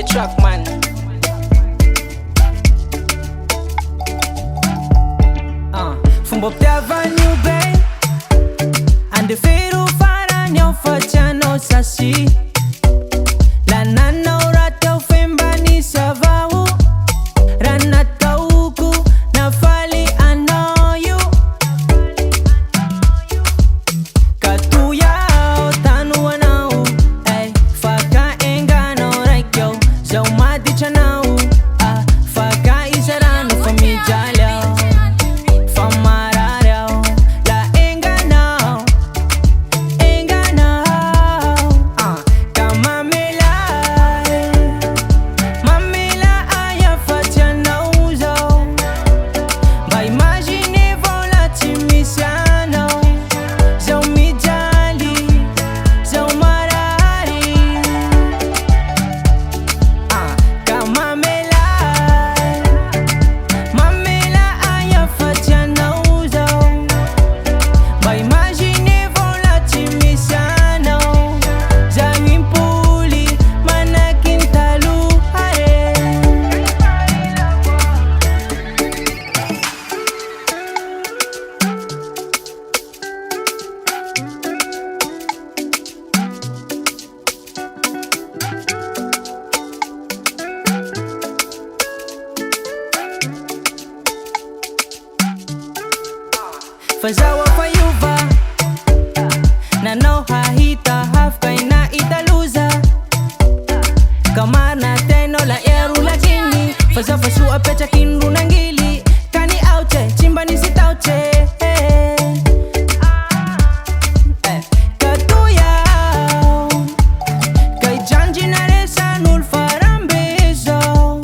track man. Fomba mpiavany io be andefero farany ao fa tsy anao sasy lananao raha tao fembanisa vao raha nataoko nafaly anao io ka toyao tanoanao fa ka enganao raiky ao zao maditra anao fa ka isa rano fa mijaly ao fa marary ao la enganao ka mamela aya fa tsy anao zao mba imagine vola tsy misy anao zao mijaly zao marary ka mamela aya fa tsy anao zao mba imagine vola tsy misy anao zagny impoly manaky ny taloha fa zaho fa iova nanao hahita hafika ina italuza ka marina tenao la eru lakini fa zaho fa soa apetraky ny ronangily kany aotre tsy mba nisy taotre ka toyao ka ijanjina resan'olo farambe zao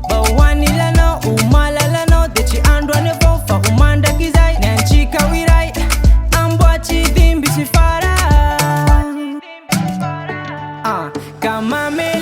mba hoanilanao omalalanao de tsy andro any avao fa homandraky izay ny antsika ho iray amboatsy dimby sy fara ka mamela